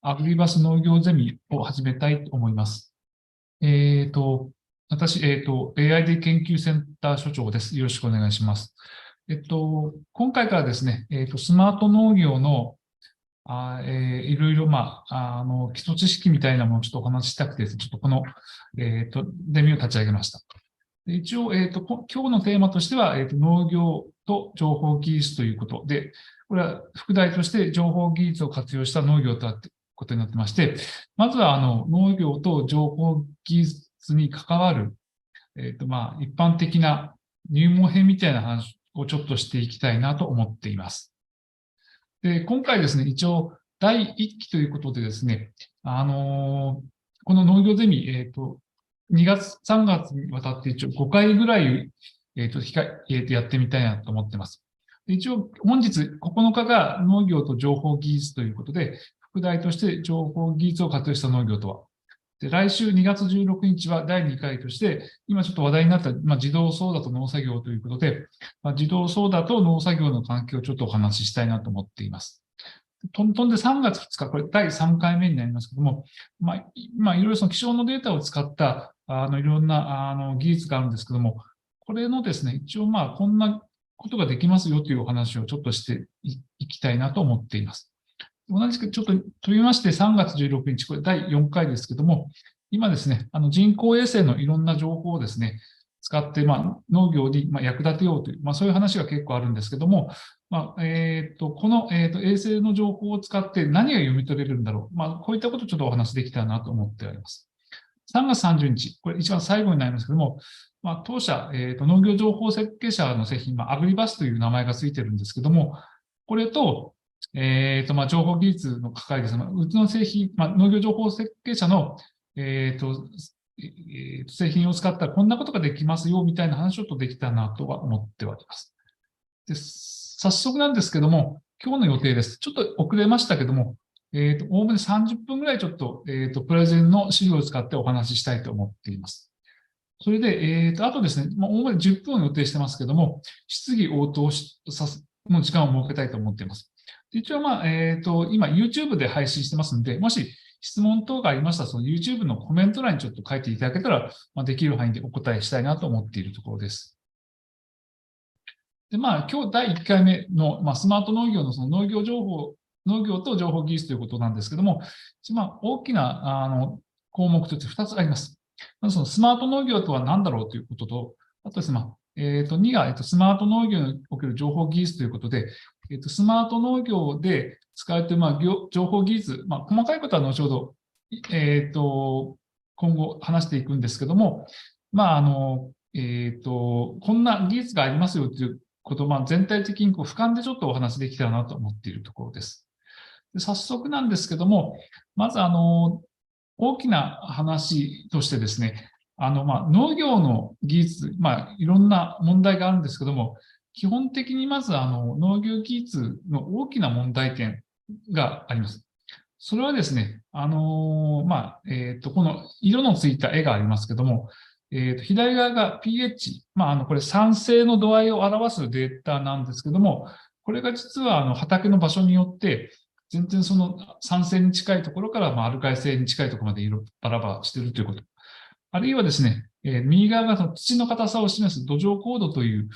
アグリバス農業ゼミを始めたいと思います。私、AID 研究センター所長です。よろしくお願いします。今回からですね、スマート農業のいろいろ、基礎知識みたいなものをちょっとお話ししたくて、ちょっとこの、ゼミを立ち上げました。で一応、今日のテーマとしては、農業と情報技術ということで、これは副題として情報技術を活用した農業ということになってまして、まずは農業と情報技術に関わる、一般的な入門編みたいな話をちょっとしていきたいなと思っています。で、今回ですね、一応第1期ということでですね、この農業ゼミ、2月、3月にわたって一応5回ぐらい、やってみたいなと思ってます。一応、本日9日が農業と情報技術ということで、副題として情報技術を活用した農業とは。で、来週2月16日は第2回として、今ちょっと話題になった、自動操作と農作業ということで、自動操作と農作業の関係をちょっとお話ししたいなと思っています。トントンで3月2日、これ第3回目になりますけども、いろいろその気象のデータを使った、いろんな技術があるんですけども、これのですね、一応こんなことができますよというお話をちょっとしていきたいなと思っています。同じくちょっと飛びまして3月16日、これ第4回ですけども、今ですね、人工衛星のいろんな情報をですね、使って、農業に役立てようという、そういう話が結構あるんですけども、この、衛星の情報を使って何が読み取れるんだろう。こういったことをちょっとお話できたらなと思っております。3月30日、これ一番最後になりますけども、当社、農業情報設計者の製品、アグリバスという名前がついてるんですけども、これと、情報技術の係ですね、うちの製品、農業情報設計者の、製品を使ったらこんなことができますよみたいな話をとできたなとは思っております。で、早速なんですけども、今日の予定です。ちょっと遅れましたけども、おおむね30分ぐらいちょっと、プレゼンの資料を使ってお話ししたいと思っています。それで、あとですね、おおむね10分を予定してますけども、質疑応答の時間を設けたいと思っています。一応、今 YouTube で配信してますので、もし質問等がありましたら、その YouTube のコメント欄にちょっと書いていただけたら、できる範囲でお答えしたいなと思っているところです。で、今日第1回目の、スマート農業のその農業と情報技術ということなんですけども、大きな項目として2つあります。まずそのスマート農業とは何だろうということと、あとですね、2が、スマート農業における情報技術ということで、スマート農業で使われている、情報技術、細かいことは後ほど、今後話していくんですけども、こんな技術がありますよということを、全体的に俯瞰でちょっとお話できたらなと思っているところです。で早速なんですけども、まず大きな話としてですね、農業の技術、いろんな問題があるんですけども、基本的にまず農業技術の大きな問題点があります。それはですね、この色のついた絵がありますけども、左側が pH、これ酸性の度合いを表すデータなんですけども、これが実は畑の場所によって、全然その酸性に近いところからアルカリ性に近いところまで色バラバラしているということ。あるいはですね、右側がその土の硬さを示す土壌高度という、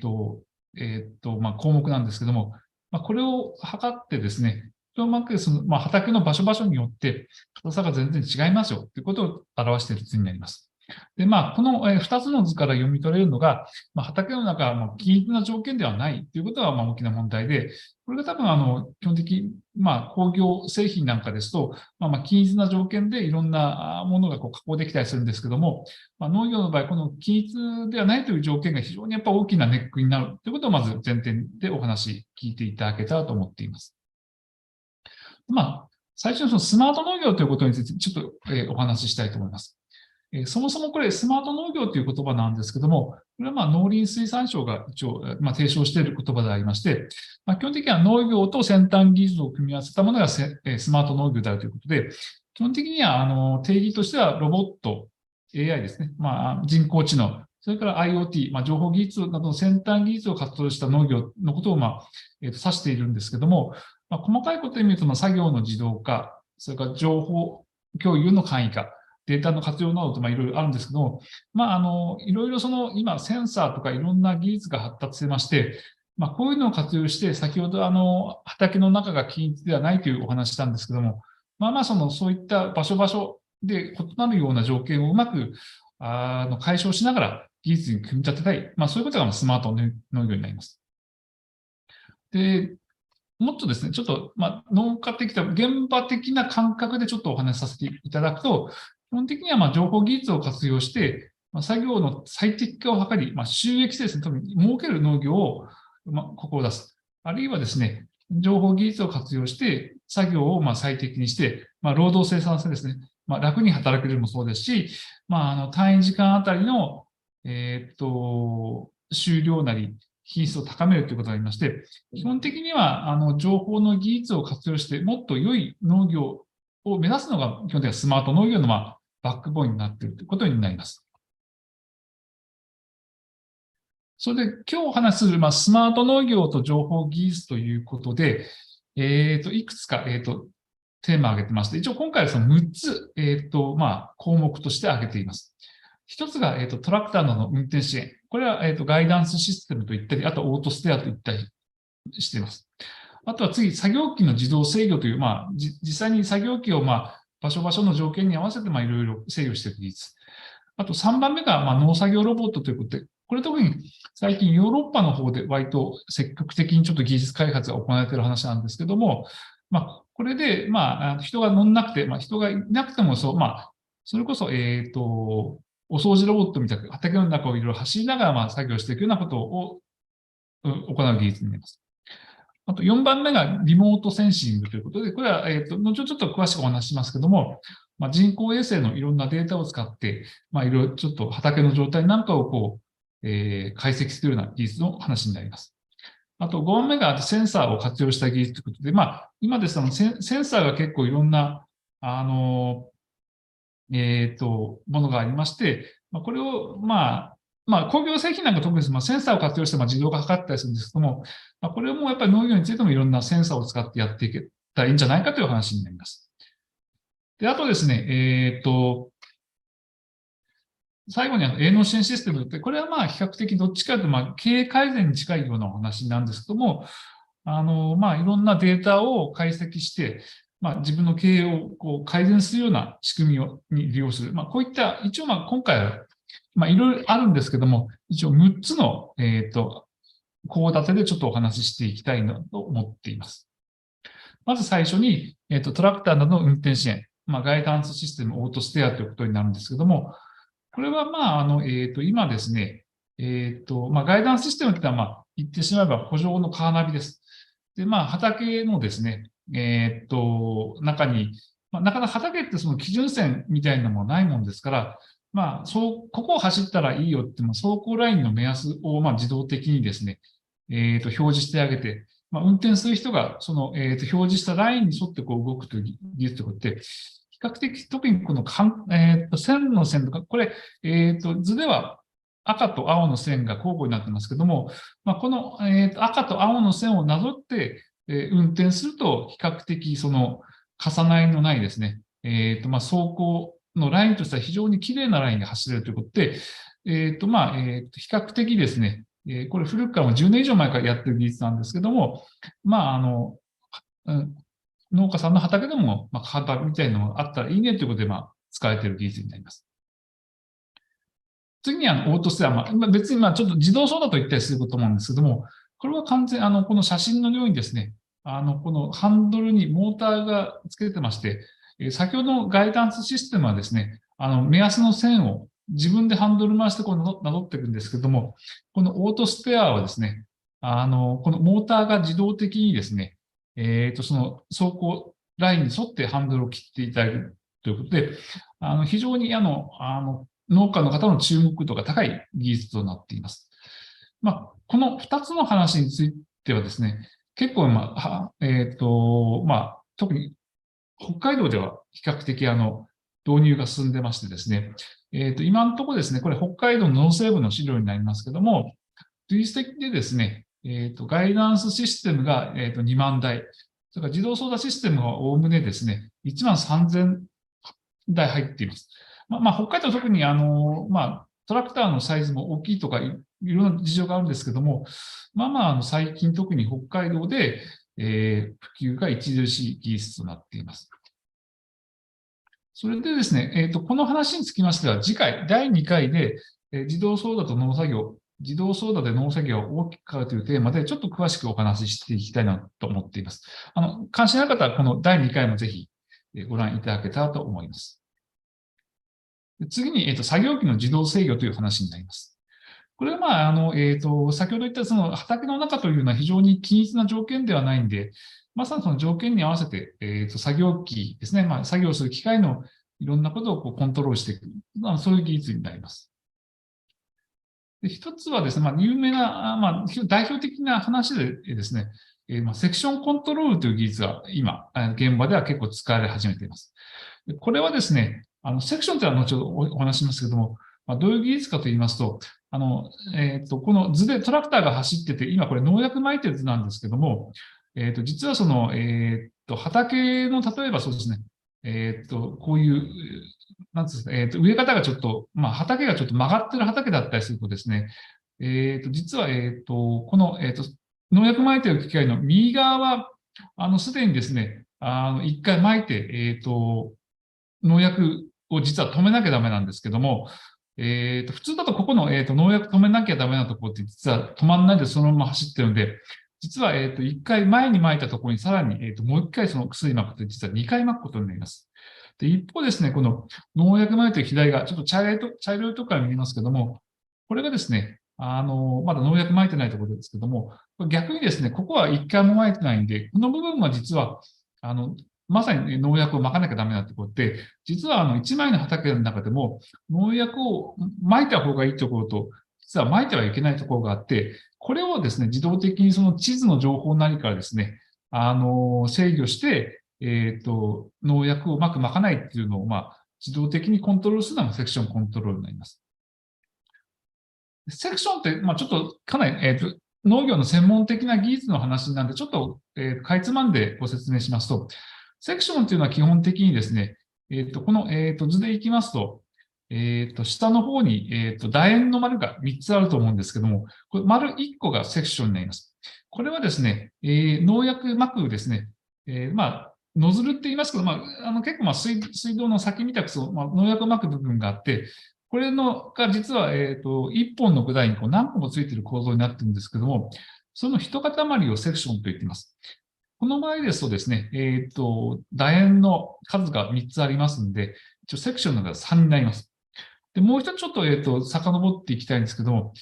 項目なんですけども、これを測ってですね、うまくその、畑の場所場所によって硬さが全然違いますよということを表している図になります。で、この2つの図から読み取れるのが、畑の中は均一な条件ではないということが大きな問題で、これが多分基本的に工業製品なんかですと、均一な条件でいろんなものが加工できたりするんですけども、農業の場合、この均一ではないという条件が非常にやっぱ大きなネックになるということをまず前提でお話聞いていただけたらと思っています。最初にそのスマート農業ということについてちょっとお話ししたいと思います。そもそもこれスマート農業という言葉なんですけども、これは農林水産省が一応提唱している言葉でありまして、基本的には農業と先端技術を組み合わせたものがスマート農業であるということで、基本的には定義としてはロボット、AI ですね、人工知能、それから IoT、情報技術などの先端技術を活動した農業のことを指しているんですけども、細かいことで見ると作業の自動化、それから情報共有の簡易化、データの活用などといろいろあるんですけども、いろいろ今センサーとかいろんな技術が発達してまして、こういうのを活用して、先ほど畑の中が均一ではないというお話したんですけども、そういった場所場所で異なるような条件をうまく解消しながら技術に組み立てたい、そういうことがスマート農業になります。で、もっとですね、ちょっと、農家的な、現場的な感覚でちょっとお話しさせていただくと、基本的には情報技術を活用して、作業の最適化を図り、収益性ですね、特に儲ける農業を、志す。あるいはですね、情報技術を活用して、作業を最適にして、労働生産性ですね、楽に働けるもそうですし、単位時間あたりの、収量なり、品質を高めるということがありまして、基本的には情報の技術を活用して、もっと良い農業を目指すのが、基本的にはスマート農業のバックボーンになっているということになります。それで、今日お話しするスマート農業と情報技術ということで、いくつか、テーマを挙げてまして、一応今回はその6つ、項目として挙げています。一つが、トラクターの運転支援。これは、ガイダンスシステムといったり、あとオートステアといったりしています。あとは次、作業機の自動制御という、実際に作業機を、場所場所の条件に合わせて、いろいろ制御していく技術。あと3番目が、農作業ロボットということで、これ特に最近ヨーロッパの方で割と積極的にちょっと技術開発が行われている話なんですけども、これで、人が乗んなくて、人がいなくてもそれこそ、お掃除ロボットみたいな畑の中をいろいろ走りながら作業していくようなことを行う技術になります。あと4番目がリモートセンシングということで、これは、後ほどちょっと詳しくお話ししますけども、人工衛星のいろんなデータを使って、いろいろちょっと畑の状態なんかを解析するような技術の話になります。あと5番目がセンサーを活用した技術ということで、今ですとセンサーが結構いろんな、ものがありまして、これを、工業製品なんか特にセンサーを活用して自動化を図ったりするんですけども、これもやっぱり農業についてもいろんなセンサーを使ってやっていけたらいいんじゃないかという話になります。で、あとですね、最後に営農支援システムって、これは比較的どっちかというと経営改善に近いようなお話なんですけども、いろんなデータを解析して、自分の経営を改善するような仕組みに利用する。こういった、一応今回はいろいろあるんですけども、一応6つの、項立てでちょっとお話ししていきたいなと思っています。まず最初に、トラクターなどの運転支援、ガイダンスシステム、オートステアということになるんですけども、これは今ですね、ガイダンスシステムというのは言ってしまえば補助のカーナビです。で、畑のですね、中に、なかなか畑ってその基準線みたいなのもないもんですから、ここを走ったらいいよって、走行ラインの目安を自動的にですね、表示してあげて、運転する人がその、表示したラインに沿って動くという技術ということで、比較的、特にこの線の線とか、これ、図では赤と青の線が交互になってますけども、この、赤と青の線をなぞって、運転すると、比較的その重なりのないですね、走行のラインとしては非常に綺麗なラインが走れるということで、比較的ですね、これ古くからも10年以上前からやってる技術なんですけども、農家さんの畑でも、型みたいなのがあったらいいねということで、使われている技術になります。次にオートステア、別にちょっと自動操作と言ったりすることもあるんですけども、これは完全、この写真のようにですね、このハンドルにモーターがつけてまして、先ほどのガイダンスシステムはですね、目安の線を自分でハンドル回してなぞっていくんですけども、このオートステアはですね、このモーターが自動的にですね、その走行ラインに沿ってハンドルを切っていただけるということで、非常に農家の方の注目度が高い技術となっています。この2つの話についてはですね、結構、特に北海道では比較的導入が進んでましてですね、今のところですね、これ北海道の農政部の資料になりますけども、累積でですね、ガイダンスシステムが2万台、それから自動操舵システムがおおむねですね、1万3000台入っています。北海道特にトラクターのサイズも大きいとかいろんな事情があるんですけども、最近特に北海道で、普及が著しい技術となっています。それでですね、この話につきましては、次回、第2回で、自動操舵と農作業、自動操舵で農作業を大きく変わるというテーマで、ちょっと詳しくお話ししていきたいなと思っています。関心ある方は、この第2回もぜひご覧いただけたらと思います。次に、作業機の自動制御という話になります。これは、先ほど言ったその畑の中というのは非常に均一な条件ではないんで、まさにその条件に合わせて、作業機ですね、作業する機械のいろんなことをコントロールしていく、そういう技術になります。で一つはですね、有名な、代表的な話でですね、セクションコントロールという技術が今、現場では結構使われ始めています。これはですね、セクションというのは後ほどお話しますけれども、どういう技術かと言いますと、この図でトラクターが走ってて、今これ農薬撒いてる図なんですけども、実はその、畑の、例えばそうですね、こういう、なんですか、植え方がちょっと、畑がちょっと曲がってる畑だったりするとですね、実は、この、農薬撒いてる機械の右側は、すでにですね、一回撒いて、農薬を実は止めなきゃダメなんですけども、普通だとここの、農薬止めなきゃダメなところって実は止まんないでそのまま走ってるので、実は、一回前に撒いたところにさらに、もう一回その薬撒くと実は2回撒くことになります。で、一方ですね、この農薬撒いてる左側、ちょっと茶色いところから見えますけども、これがですね、まだ農薬撒いてないところですけども、逆にですね、ここは一回も撒いてないんで、この部分は実は、まさに農薬を撒かなきゃダメなところって、実は一枚の畑の中でも農薬を撒いた方がいいところと、実は撒いてはいけないところがあって、これをですね、自動的にその地図の情報なりからですね、制御して、農薬を撒く撒かないっていうのを、自動的にコントロールするのがセクションコントロールになります。セクションって、ちょっとかなり、農業の専門的な技術の話なんで、ちょっと、かいつまんでご説明しますと、セクションというのは基本的にですね、この、図でいきますと、下の方に、楕円の丸が3つあると思うんですけども、これ丸1個がセクションになります。これはですね、農薬撒くですね、ノズルって言いますけど、結構水道の先みたくそう、農薬を撒く部分があって、これが実は、1本の管にこう何個もついている構造になっているんですけども、その一塊をセクションと言っています。この場合ですとですね、楕円の数が3つありますので、一応セクションのが3になります。で、もう一つちょっと、遡っていきたいんですけども、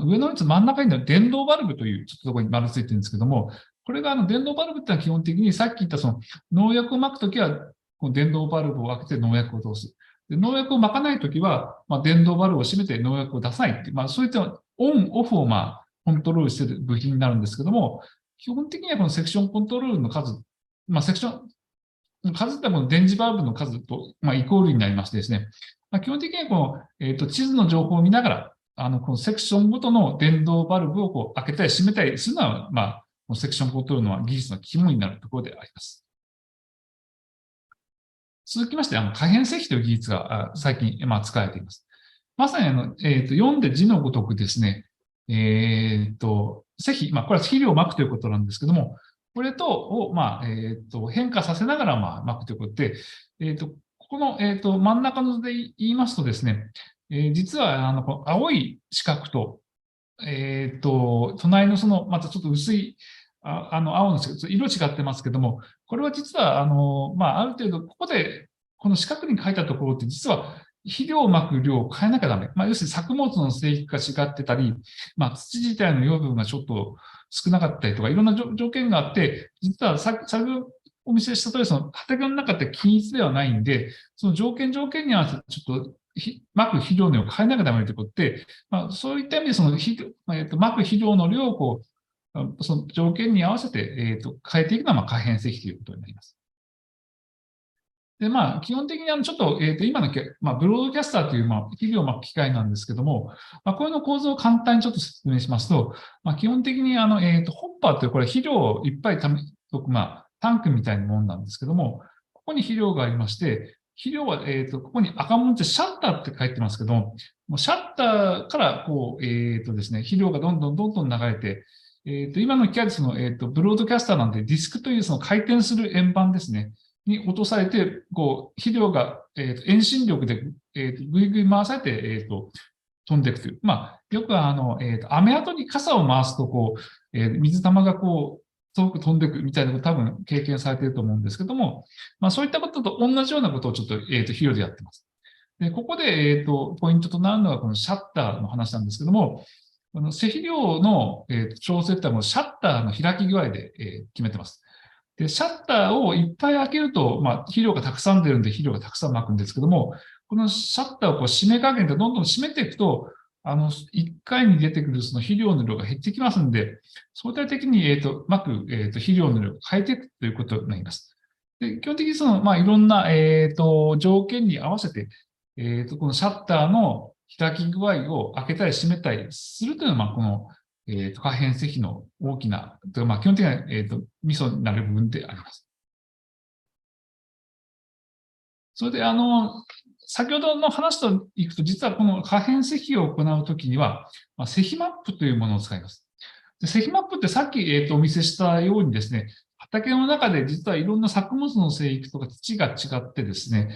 上のやつ真ん中に電動バルブというちょっとところに丸ついてるんですけども、これが電動バルブってのは基本的にさっき言ったその農薬を撒くときは、この電動バルブを開けて農薬を通す。で農薬を撒かないときは、電動バルブを閉めて農薬を出さないっていう、そういったオン、オフをコントロールしている部品になるんですけども、基本的にはこのセクションコントロールの数、セクション、数っても電磁バルブの数と、イコールになりましてですね、基本的にはこの、地図の情報を見ながら、このセクションごとの電動バルブをこう開けたり閉めたりするのは、セクションコントロールの技術の肝になるところであります。続きまして、可変積という技術が最近、使われています。まさに読んで字のごとくですね、積、これは肥料をまくということなんですけども、これを、変化させながら、まくということで、ここの、真ん中の図で言いますとですね、実は、この青い四角と、隣のその、またちょっと薄い、青の四角、色違ってますけども、これは実は、ある程度、ここで、この四角に書いたところって、実は、肥料をまく量を変えなきゃダメ。要するに作物の生育が違ってたり、土自体の養分がちょっと少なかったりとか、いろんな条件があって、実は先ほどお見せした通り、その畑の中って均一ではないんで、その条件に合わせてちょっとまく肥料の量を変えなきゃダメということで、そういった意味でそのまく肥料の量をこう、その条件に合わせて、変えていくのは可変積ということになります。で、基本的にちょっと、今のブロードキャスターという、企業の機械なんですけども、これの構造を簡単にちょっと説明しますと、基本的に、ホッパーという、これ肥料をいっぱい貯タンクみたいなものなんですけども、ここに肥料がありまして、肥料は、ここに赤文字でシャッターって書いてますけども、シャッターから、こう、ですね、肥料がどんどんどんどん流れて、今の機械でブロードキャスターなんで、ディスクというその回転する円盤ですね、に落とされて、こう、肥料が、遠心力で、ぐいぐい回されて、飛んでいくという。よく雨跡に傘を回すと、こう、水玉がこう、遠く飛んでいくみたいなこと多分経験されていると思うんですけども、そういったことと同じようなことをちょっと、肥料でやってます。で、ここで、ポイントとなるのがこのシャッターの話なんですけども、この施肥量の、調整ってのはシャッターの開き具合で、決めてます。で、シャッターをいっぱい開けると、肥料がたくさん出るんで肥料がたくさんまくんですけども、このシャッターをこう締め加減でどんどん締めていくと、1回に出てくるその肥料の量が減ってきますんで、相対的に、まく、肥料の量を変えていくということになります。で、基本的にいろんな、条件に合わせて、このシャッターの開き具合を開けたり閉めたりするというのは、この、可変積の大きな、基本的な、ミソになる部分であります。それで、先ほどの話といくと、実はこの可変積を行うときには、積マップというものを使います。で積マップってさっき、お見せしたようにですね、畑の中で実はいろんな作物の生育とか土が違ってですね、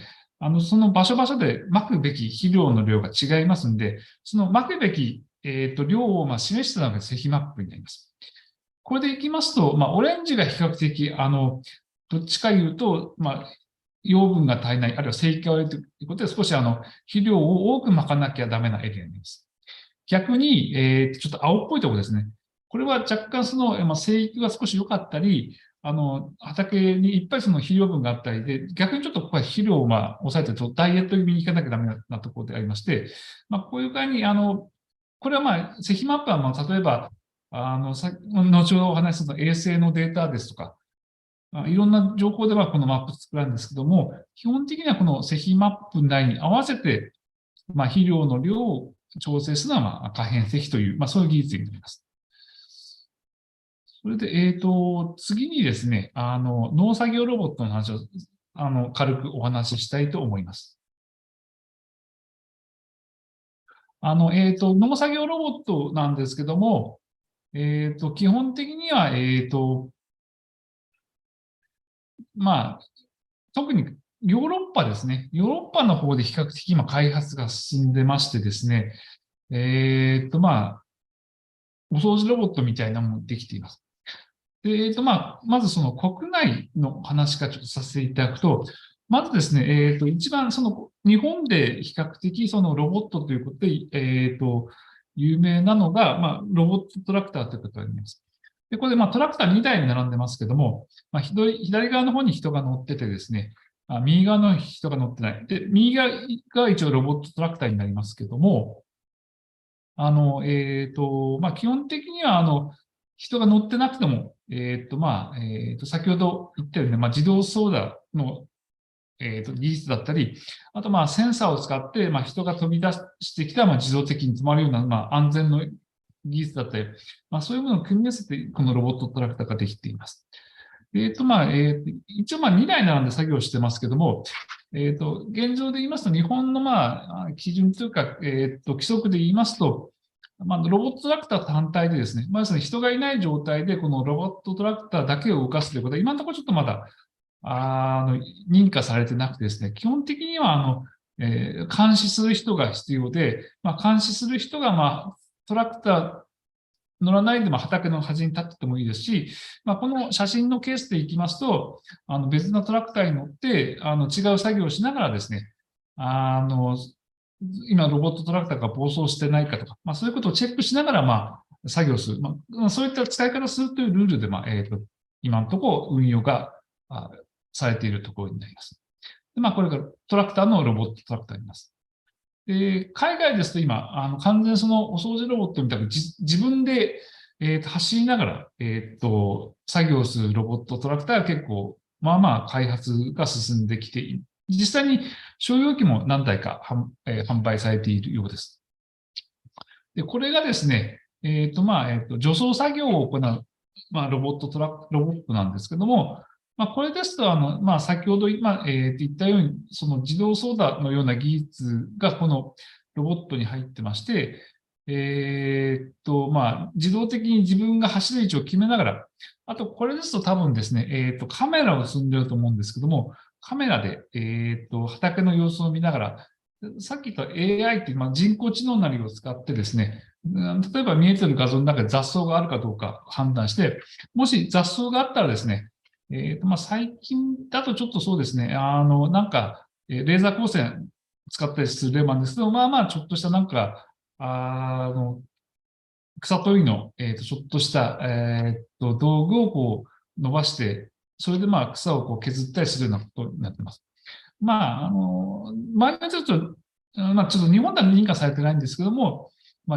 その場所場所でまくべき肥料の量が違いますんで、そのまくべき、量を示したのが積マップになります。これでいきますと、オレンジが比較的、どっちか言うと、養分が足りない、あるいは生育が悪いということで、少し肥料を多くまかなきゃダメなエリアになります。逆に、ちょっと青っぽいところですね。これは若干生育が少し良かったり、畑にいっぱいその肥料分があったりで、逆にちょっとここは肥料を抑えて、ダイエット気味に行かなきゃダメなところでありまして、こういう具合に、これは積マップは例えば、後ほどお話しする衛星のデータですとか、いろんな情報ではこのマップ作られるんですけども、基本的にはこの積マップ内に合わせて、肥料の量を調整するのは可変積という、そういう技術になります。それで、次にですね、農作業ロボットの話を、軽くお話ししたいと思います。農作業ロボットなんですけども、基本的には、特にヨーロッパですね。ヨーロッパの方で比較的今開発が進んでましてですね、お掃除ロボットみたいなものもできています。で、まずその国内の話からちょっとさせていただくと、まずですね、一番日本で比較的そのロボットということで、有名なのが、ロボットトラクターということになります。で、これでトラクター2台に並んでますけども、左側の方に人が乗っててですね、右側の人が乗ってない。で、右側が一応ロボットトラクターになりますけども、基本的には、人が乗ってなくても、先ほど言ったように、自動操舵の、技術だったり、あと、センサーを使って、人が飛び出してきたら、自動的に止まるような、安全の技術だったり、そういうものを組み合わせて、このロボットトラクターができています。一応2台並んで作業してますけども、現状で言いますと、日本の基準というか、規則で言いますと、ロボットトラクター単体でですね、人がいない状態で、このロボットトラクターだけを動かすということは、今のところちょっとまだ、認可されてなくてですね、基本的には、監視する人が必要で、監視する人が、トラクター乗らないでも畑の端に立っててもいいですし、この写真のケースでいきますと、別のトラクターに乗って、違う作業をしながらですね、今ロボットトラクターが暴走してないかとか、そういうことをチェックしながら、作業する。そういった使い方をするというルールで、今のところ運用がされているところになります。でこれがトラクターのロボットトラクターになります。海外ですと今、完全にそのお掃除ロボットみたいに自分で、走りながら、作業するロボットトラクターが結構、開発が進んできて、実際に商用機も何台か販売されているようです。で、これがですね、除草作業を行う、ロボットなんですけども、これですと、先ほど言ったように、その自動操舵のような技術がこのロボットに入ってまして、自動的に自分が走る位置を決めながら、あと、これですと多分ですね、カメラを積んでると思うんですけども、カメラで、畑の様子を見ながら、さっき言った AI って、人工知能なりを使ってですね、例えば見えてる画像の中で雑草があるかどうか判断して、もし雑草があったらですね、最近だとちょっとそうですね、レーザー光線使ったりする例もあるんですけど、ちょっとした草取りの、ちょっとした、道具を伸ばして、それで草を削ったりするようなことになっています。前にちょっと、ちょっと日本では認可されてないんですけども、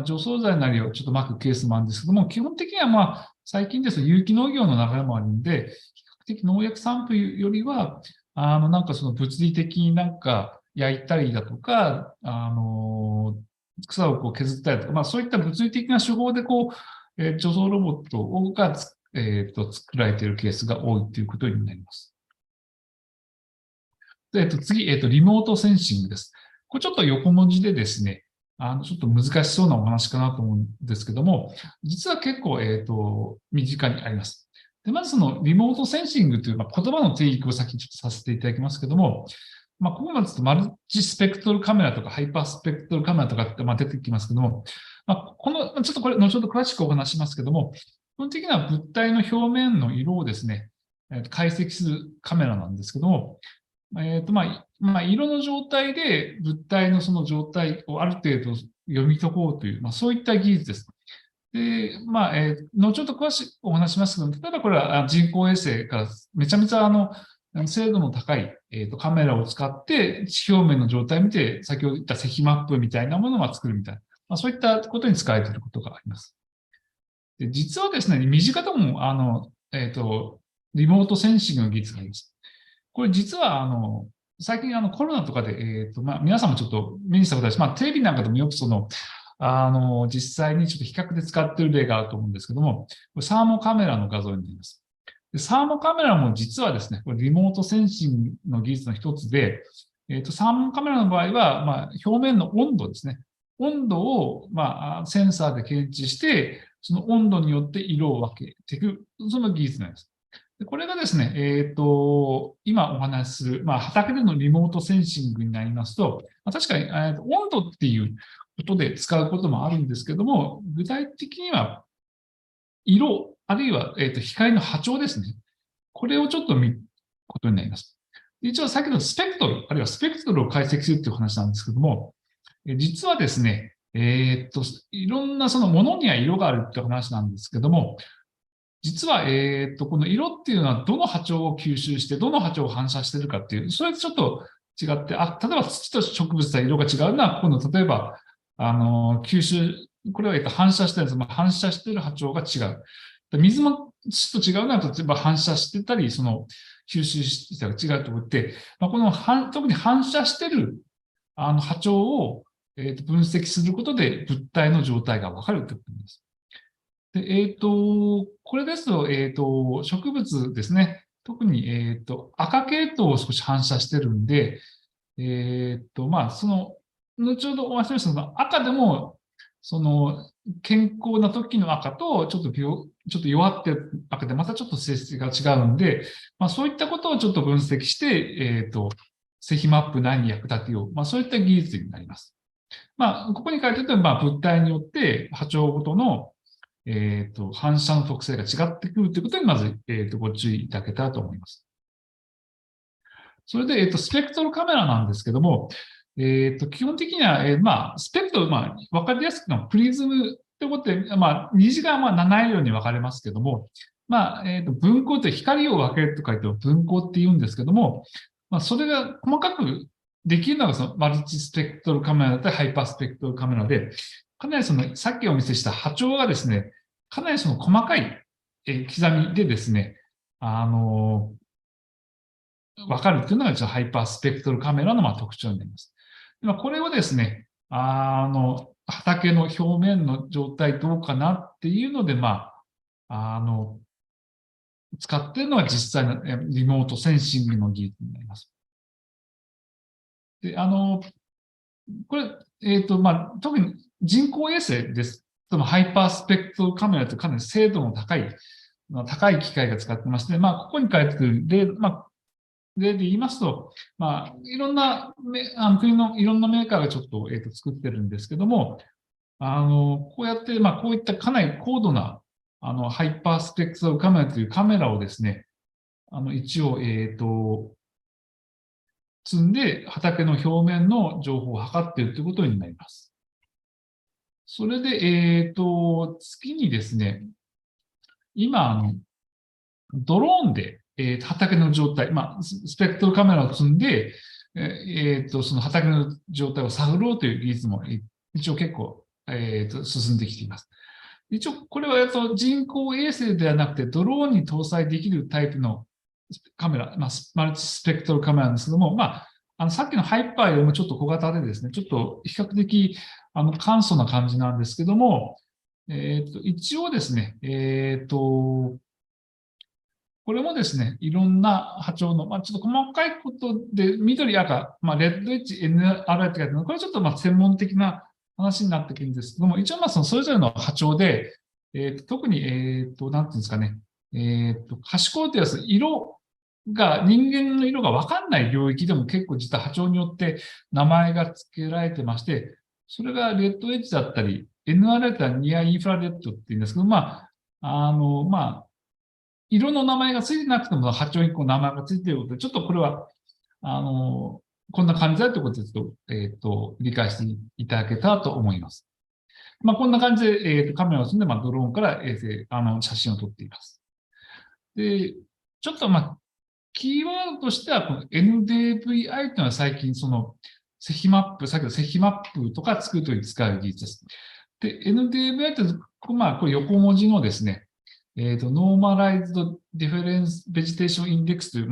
除草剤なりをちょっと撒くケースもあるんですけども、基本的には最近ですと有機農業の流れもあるんで、比較的農薬散布よりは、その物理的に焼いたりだとか、草を削ったりとか、そういった物理的な手法で除草ロボットが作られているケースが多いということになります。で次、リモートセンシングです。これちょっと横文字でですね、ちょっと難しそうなお話かなと思うんですけども、実は結構、身近にあります。で、まずそのリモートセンシングという、言葉の定義を先にちょっとさせていただきますけども、ここまでとマルチスペクトルカメラとかハイパースペクトルカメラとかって出てきますけども、ちょっとこれ、後ほど詳しくお話しますけども、基本的には物体の表面の色をですね、解析するカメラなんですけども、色の状態で物体のその状態をある程度読み解こうという、そういった技術です。で、後ほど詳しくお話しますけども、例えばこれは人工衛星からめちゃめちゃ精度の高い、カメラを使って地表面の状態を見て、先ほど言った積マップみたいなものを作るみたいな、そういったことに使われていることがあります。で実はですね、身近でも、リモートセンシングの技術があります。これ実は、最近コロナとかで、皆さんもちょっと目にしたことあるし、テレビなんかでもよく実際にちょっと比較で使っている例があると思うんですけども、サーモカメラの画像になります。でサーモカメラも実はですね、これリモートセンシングの技術の一つで、サーモカメラの場合は、表面の温度ですね。温度を、センサーで検知して、その温度によって色を分けていく、その技術になります。でこれがですね、今お話しする、畑でのリモートセンシングになりますと、確かに、温度っていうことで使うこともあるんですけども、具体的には色、あるいは、光の波長ですね。これをちょっと見ることになります。一応、先ほどスペクトル、あるいはスペクトルを解析するという話なんですけども、実はですね、いろんなそのものには色があるって話なんですけども、実は、この色っていうのはどの波長を吸収して、どの波長を反射しているかっていう、それとちょっと違って、例えば土と植物は色が違うのは、今度例えば、吸収、これは反射してるんです。反射している波長が違う。水も土と違うのは、例えば反射してたり、吸収してたり違うと思って、この特に反射している波長を、分析することで物体の状態がわかるということです。で、これですと、植物ですね。特に、赤系統を少し反射してるんで、後ほどお話ししましたが、赤でも、健康な時の赤と、ちょっと弱ってる赤で、またちょっと性質が違うんで、そういったことをちょっと分析して、積マップ内に役立てよう。そういった技術になります。ここに書いてあると、物体によって波長ごとの反射の特性が違ってくるということに、まず、ご注意いただけたらと思います。それで、スペクトルカメラなんですけども、基本的には、スペクトル、わかりやすくのプリズムということで、虹が7色に分かれますけども、分光って光を分けると書いて分光って言うんですけども、それが細かくできるのがそのマルチスペクトルカメラだったりハイパースペクトルカメラで、かなりさっきお見せした波長がですね、かなり細かい刻みでですね、わかるというのがハイパースペクトルカメラの特徴になります。これをですね、畑の表面の状態どうかなっていうので、使っているのが実際のリモートセンシングの技術になります。で、これ、特に人工衛星です。ハイパースペクトルカメラというかなり精度の高い機械が使ってまして、ここに書いてくる例で言いますと、いろんな国のいろんなメーカーがちょっと、作ってるんですけども、こうやって、こういったかなり高度な、ハイパースペクトルカメラというカメラをですね、一応、積んで畑の表面の情報を測っているということになります。それで、次にですね、今、ドローンで、畑の状態、スペクトルカメラを積んで、その畑の状態を探ろうという技術も一応結構、進んできています。一応、これは人工衛星ではなくて、ドローンに搭載できるタイプのカメラ、マルチスペクトルカメラなんですけども、さっきのハイパーよりもちょっと小型でですね、ちょっと比較的簡素な感じなんですけども、一応ですね、これもですね、いろんな波長の、ちょっと細かいことで、緑、赤、レッドエッジ、NRI って書いてあるの、これはちょっと専門的な話になってくるんですけども、一応そのそれぞれの波長で、特に、なんていうんですかね、可視光というやつ、人間の色がわかんない領域でも結構実は波長によって名前が付けられてまして、それがレッドエッジだったり、NRI ってニアインフラレッドっていうんですけど、色の名前がついてなくても波長に名前がついていることで、ちょっとこれは、こんな感じだということで、ちょっと、理解していただけたらと思います。こんな感じで、カメラを積んで、ドローンから衛星、写真を撮っています。で、ちょっとキーワードとしては、この NDVI というのは最近、積マップ、さっきの積マップとか作るときに使う技術です。で、NDVI という、これ横文字のですね、Normalized Difference Vegetation Index という、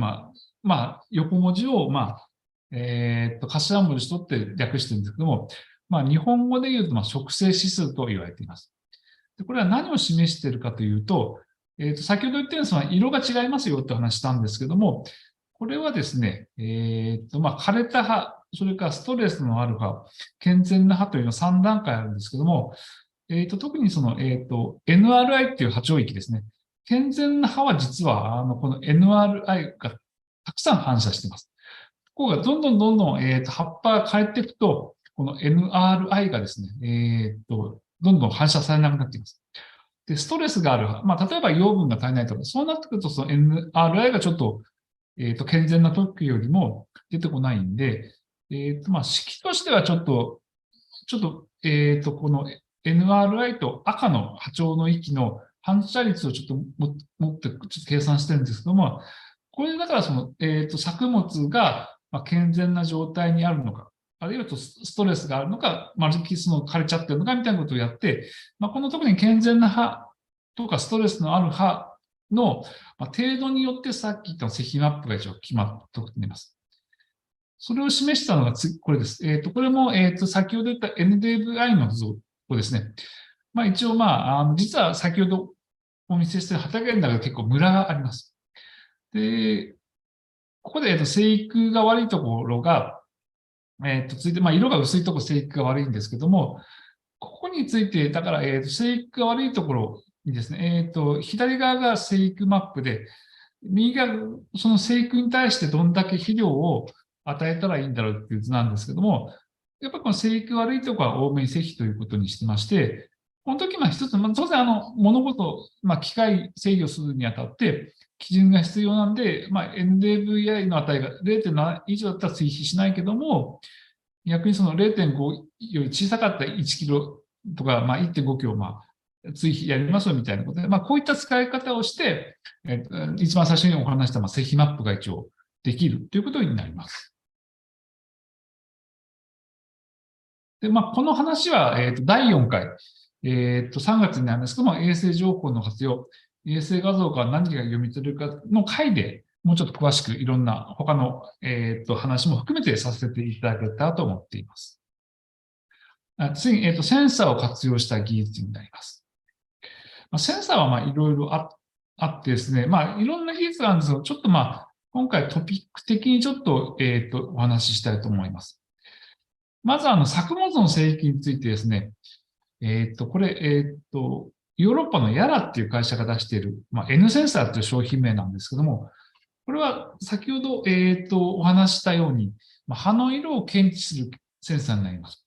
横文字を、頭文字取って略してるんですけども、日本語で言うと、植生指数と言われています。でこれは何を示しているかというと、先ほど言ったように色が違いますよって話したんですけども、これはですね、枯れた葉、それからストレスのある葉、健全な葉というのは3段階あるんですけども、特にNRI っていう波長域ですね。健全な葉は実は、この NRI がたくさん反射しています。ここがどんどん、葉っぱが枯れていくと、この NRI がですね、どんどん反射されなくなっています。で、ストレスがある葉、例えば養分が足りないとか、そうなってくると、その NRI がちょっと、健全な時よりも出てこないんで、式としてはちょっと、この NRI と赤の波長の域の反射率をちょっと持ってちょっと計算してるんですけども、これだから作物が健全な状態にあるのか、あるいはストレスがあるのか、まるっきり枯れちゃってるのかみたいなことをやって、この特に健全な葉とかストレスのある葉の程度によってさっき言った積マップが一応決まっています。それを示したのがこれです。これも、先ほど言った NDVI の図をですね、一応、実は先ほどお見せしている畑の中で結構ムラがあります。で、ここで、生育が悪いところが、続いて、色が薄いところ生育が悪いんですけども、ここについて、だから、生育が悪いところにですね、左側が生育マップで、右側、その生育に対してどんだけ肥料を与えたらいいんだろうっていう図なんですけども、やっぱりこの生育悪いところは多めに施肥ということにしてまして、この時、一つ、当然、物事、機械制御するにあたって、基準が必要なんで、NDVI の値が0.7以上だったら追肥しないけども、逆にその0.5より小さかった1キロとか、1.5キロ、追肥やりますよみたいなことで、こういった使い方をして、一番最初にお話した施肥マップが一応できるということになります。で、この話は、第4回、3月になるんですけども、衛星情報の活用、衛星画像から何が読み取れるかの回で、もうちょっと詳しくいろんな他の、話も含めてさせていただけたらと思っています。次に、センサーを活用した技術になります。センサーはいろいろあってですね、いろんな技術があるんですけど、ちょっと今回トピック的にちょっと、お話ししたいと思います。まず、作物の生育についてですね、これ、ヨーロッパのヤラっていう会社が出している、N センサーという商品名なんですけども、これは先ほど、お話ししたように、葉の色を検知するセンサーになります。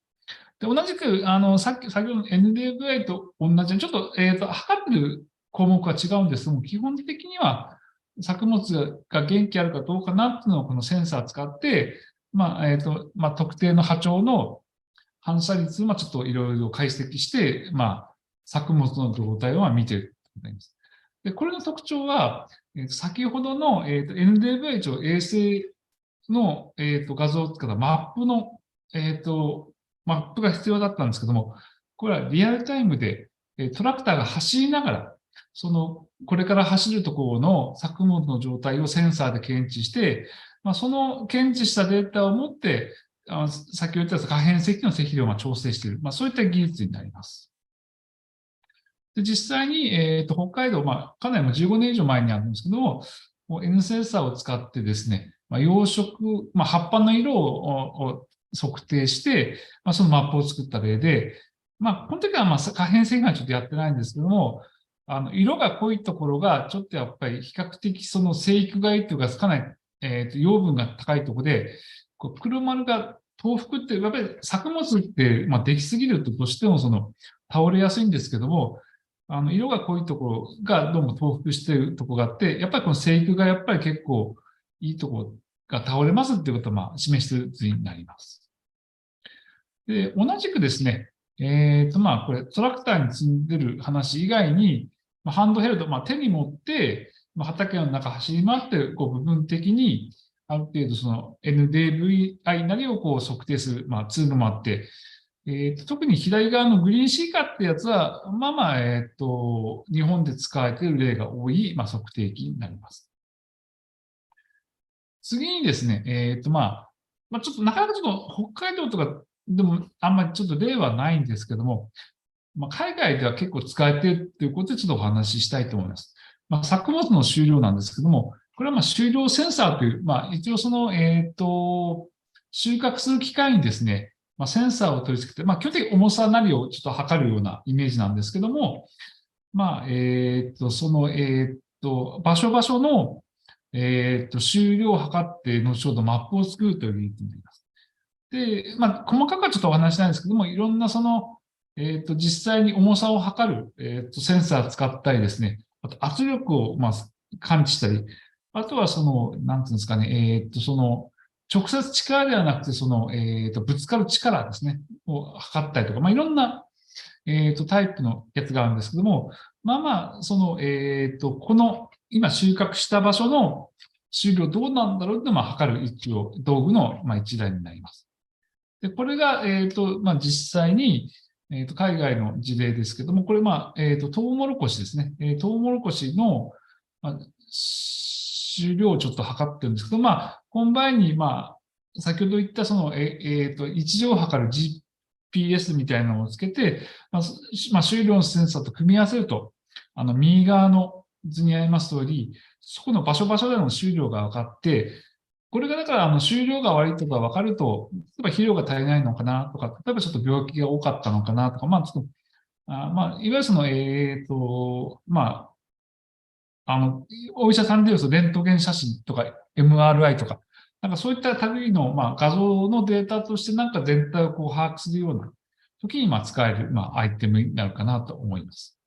で、同じく、先ほどの NDVI と同じように、ちょっと、測ってる項目は違うんですけども、基本的には作物が元気あるかどうかなっていうのをこのセンサーを使って、特定の波長の反射率をちょっといろいろ解析して、作物の状態を見ているということになります。で、これの特徴は、先ほどの、NDVI 衛星の、画像を使ったマップの、マップが必要だったんですけども、これはリアルタイムで、トラクターが走りながら、これから走るところの作物の状態をセンサーで検知して、その検知したデータを持って、先ほど言った可変積の積量を調整している、そういった技術になります。で、実際に、北海道、かなりもう15年以上前にあるんですけども、N センサーを使ってですね、養殖、葉っぱの色を測定して、そのマップを作った例で、この時は可変性がちょっとやってないんですけども、色が濃いところが、ちょっとやっぱり比較的その生育がいいというか、かなり、養分が高いところで、黒丸が東北って、やっぱり作物って、できすぎるとどうしても倒れやすいんですけども、色が濃いところがどうも重複しているところがあって、やっぱりこの生育がやっぱり結構いいところが倒れますっていうことを示している図になります。で、同じくですね、これトラクターに積んでる話以外に、ハンドヘルド、手に持って、畑の中走り回って、部分的にある程度その NDVI なりを測定する、ツールもあって、特に左側のグリーンシーカーってやつは、日本で使われている例が多い、測定器になります。次にですね、ちょっとなかなかちょっと北海道とかでもあんまりちょっと例はないんですけども、海外では結構使われているということでちょっとお話ししたいと思います。作物の収量なんですけども、これは収量センサーという、一応収穫する機械にですね、センサーを取り付けて、基本的に重さなりをちょっと測るようなイメージなんですけども、場所場所の、収量を測って、後ほどマップを作るという技術になります。で、細かくはちょっとお話しないんですけども、いろんな実際に重さを測る、センサーを使ったりですね、あと圧力を、感知したり、あとはなんていうんですかね、直接力ではなくて、ぶつかる力ですね、を測ったりとか、いろんな、タイプのやつがあるんですけども、この、今収穫した場所の収量どうなんだろうって、測る一応、道具の、一台になります。で、これが、実際に、海外の事例ですけども、これ、トウモロコシですね。トウモロコシの、収量をちょっと測ってるんですけど、コンバインに、先ほど言った位置情を測る GPS みたいなのをつけて、収量のセンサーと組み合わせると、右側の図にあります通り、そこの場所場所での収量が分かって、これがだから、収量が悪いとか分かると、例えば肥料が足りないのかなとか、例えばちょっと病気が多かったのかなとか、ちょっと、いわゆるお医者さんでいうとレントゲン写真とか MRI とか、そういった類の、画像のデータとして全体を把握するような時に、使える、アイテムになるかなと思います。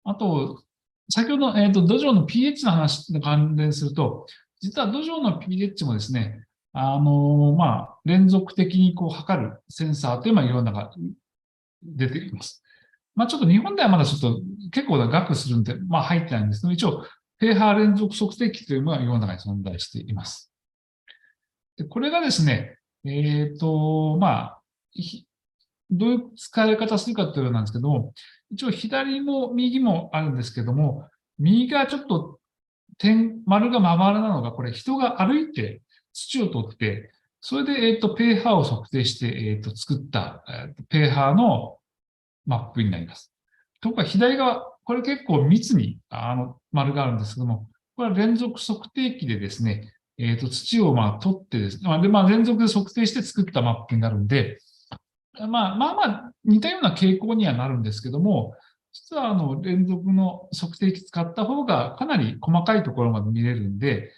あと、先ほど、土壌の pH の話に関連すると、実は土壌の pH もですね、連続的に測るセンサーという世の中出ています。ちょっと日本ではまだちょっと結構な額するんで、入ってないんですけど、一応、pH 連続測定器というのが世の中に存在しています。で、これがですね、どういう使い方するかというのなんですけども、一応左も右もあるんですけども、右がちょっと丸がまばらなのが、これ人が歩いて土を取って、それで、pH を測定して、作った、pH のマップになります。ところが左側、これ結構密に丸があるんですけども、これは連続測定器でですね、土を取ってですね、連続で測定して作ったマップになるんで、似たような傾向にはなるんですけども、実は連続の測定器使った方がかなり細かいところまで見れるんで、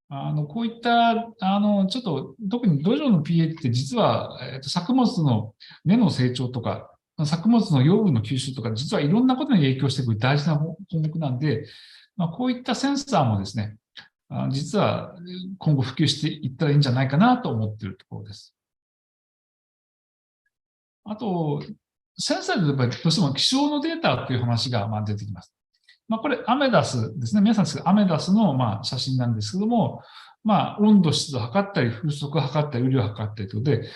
こういった、ちょっと、特に土壌の pH って実は、作物の根の成長とか、作物の養分の吸収とか、実はいろんなことに影響してくる大事な項目なんで、こういったセンサーもですね、実は今後普及していったらいいんじゃないかなと思っているところです。あと、センサーでどうしても気象のデータという話が出てきます。これ、アメダスですね。皆さんですが、アメダスの写真なんですけども、温度、湿度を測ったり、風速を測ったり、雨量を測ったりということで、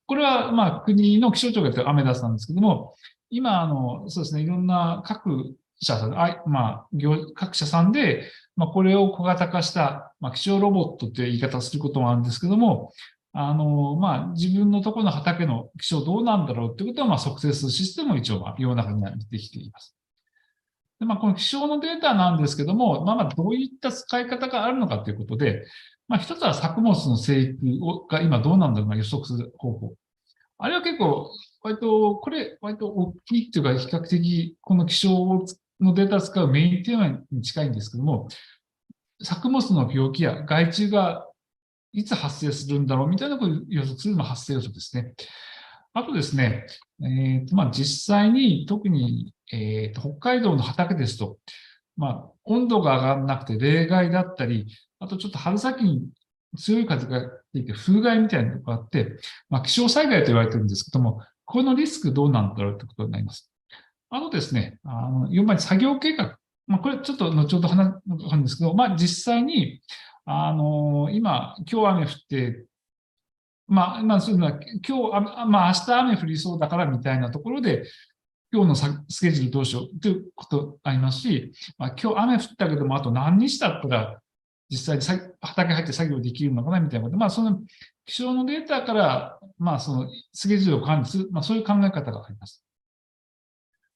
これは国の気象庁がやってるアメダスなんですけども、今、そうですね、いろんな各社さん、各社さんで、これを小型化した、気象ロボットという言い方をすることもあるんですけども、自分のところの畑の気象どうなんだろうということを測定するシステムを一応世の中にはできています。でこの気象のデータなんですけども、どういった使い方があるのかということで、一つは作物の生育が今どうなんだろうな予測する方法。あれは結構、割と大きいというか、比較的、この気象のデータを使うメインテーマに近いんですけども、作物の病気や害虫がいつ発生するんだろうみたいなことを予測する発生予測ですね。あとですね、実際に特に、北海道の畑ですと、温度が上がらなくて冷害だったり、あとちょっと春先に強い風が吹いて風害みたいなのがあって、気象災害と言われてるんですけども、このリスクどうなんだろうということになります。あとですね、4番に作業計画。これちょっと後ほど話すんですけど、実際に、今日雨降って、そういうのは、明日雨降りそうだからみたいなところで、今日のスケジュールどうしようということありますし、今日雨降ったけども、あと何日だったら実際に畑入って作業できるのかなみたいなことで、その気象のデータから、そのスケジュールを管理する、そういう考え方があります。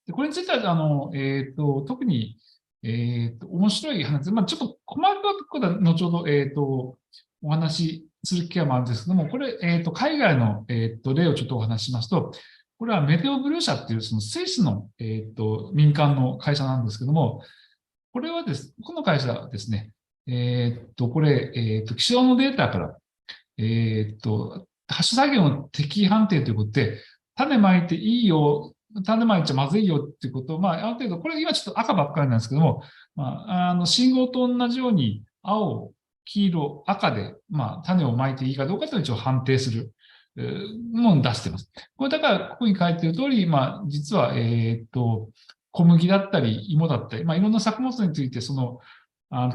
でこれについては、特に、面白い話、ちょっと細かくことは後ほど、お話しする機会もあるんですけども、これ、海外の、例をちょっとお話ししますと、これはメテオブルー社っていうそのスイスの、民間の会社なんですけども、これはです、この会社はですね、これ、気象のデータから、ハッシュ作業の適判定ということで、種まいていいよ、種まいちゃまずいよっていうことを、ある程度、これ今ちょっと赤ばっかりなんですけども、信号と同じように青、黄色、赤で、種をまいていいかどうかというのを一応判定するものを出しています。これだから、ここに書いている通り、実は、小麦だったり、芋だったり、いろんな作物について、その、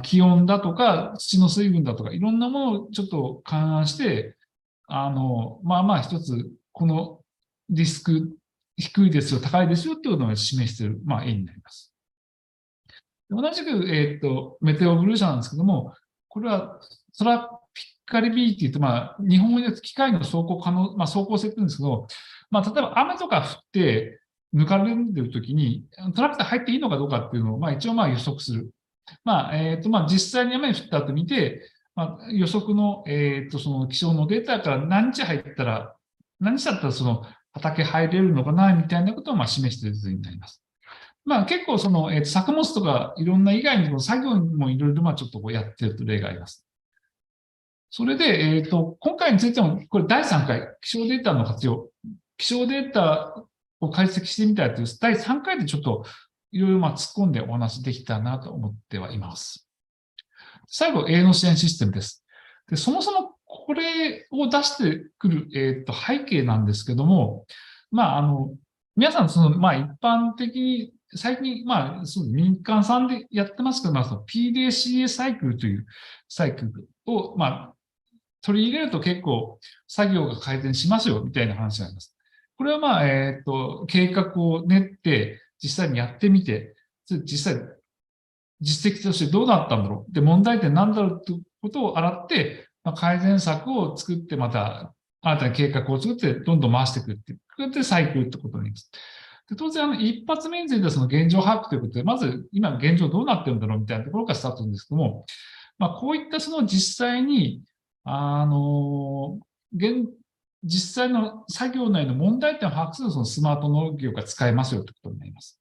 気温だとか、土の水分だとか、いろんなものをちょっと勘案して、一つ、このリスク低いですよ、高いですよっていうのを示している、絵になります。同じく、メテオブルー社なんですけども、これはトラピカリビリティと、日本語で機械の走行可能、走行性って言うんですけど、例えば雨とか降って抜かれてるときに、トラクター入っていいのかどうかっていうのを、一応予測する。実際に雨降った後見て、予測の、その気象のデータから何日入ったら、何日だったらその畑入れるのかな、みたいなことを示している図になります。結構その、作物とかいろんな以外にも作業にもいろいろちょっとやってると例があります。それで、今回についても、これ第3回、気象データの活用、気象データを解析してみたいという第3回でちょっといろいろ突っ込んでお話できたなと思ってはいます。最後、営農支援システムです。でそもそもこれを出してくる、背景なんですけども、皆さん、その、一般的に、最近、その民間さんでやってますけど、その PDCA サイクルというサイクルを、取り入れると結構作業が改善しますよ、みたいな話があります。これは計画を練って、実際にやってみて、実際、実績としてどうなったんだろう。で、問題点なんだろうということを洗って、改善策を作って、また新たな計画を作って、どんどん回していくっていう、こうやってサイクルってことになります。で当然、一発目についてはその現状把握ということで、まず今現状どうなってるんだろうみたいなところからスタートするんですけども、こういったその実際に、あの、現実際の作業内の問題点を把握するそのスマート農業が使えますよということになります。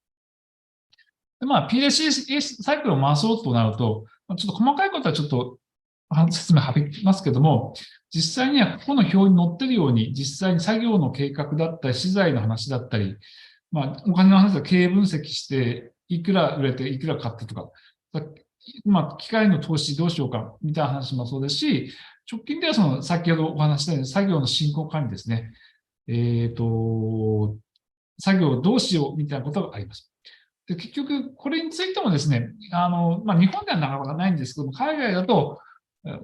で、PLC サイクルを回そうとなると、ちょっと細かいことはちょっと説明省きますけども、実際にはここの表に載っているように、実際に作業の計画だったり、資材の話だったり、お金の話は経営分析して、いくら売れて、いくら買ってとか、機械の投資どうしようかみたいな話もそうですし、直近ではその先ほどお話したように作業の進行管理ですね。作業をどうしようみたいなことがあります。で結局、これについてもですね、日本ではなかなかないんですけども、海外だと、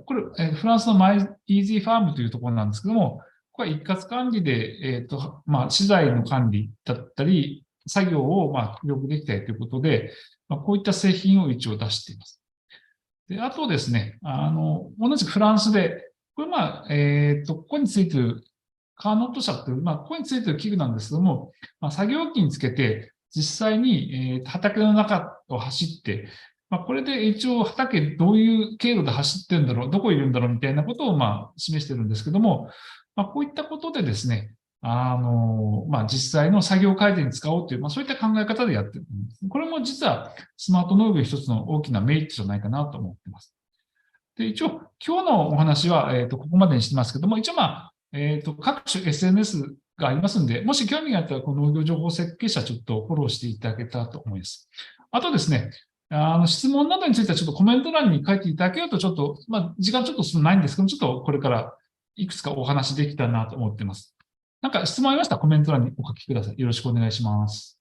これ、フランスのマイイージーファームというところなんですけども、これは一括管理で、資材の管理だったり、作業をよくできたりということで、こういった製品を一応出しています。で、あとですね、同じくフランスで、これここについているカーノット社という、ここについている器具なんですけども、作業機につけて、実際に、畑の中を走って、これで一応畑どういう経路で走ってるんだろう、どこいるんだろうみたいなことを示してるんですけども、こういったことでですね、実際の作業改善に使おうという、そういった考え方でやってる。これも実はスマート農業一つの大きなメリットじゃないかなと思っています。で、一応、今日のお話は、ここまでにしてますけども、一応各種 SNS がありますんで、もし興味があったら、この農業情報設計者ちょっとフォローしていただけたらと思います。あとですね、質問などについてはちょっとコメント欄に書いていただけると、ちょっと、時間ちょっと少ないんですけども、ちょっとこれからいくつかお話できたらなと思っています。なんか質問ありましたらコメント欄にお書きください。よろしくお願いします。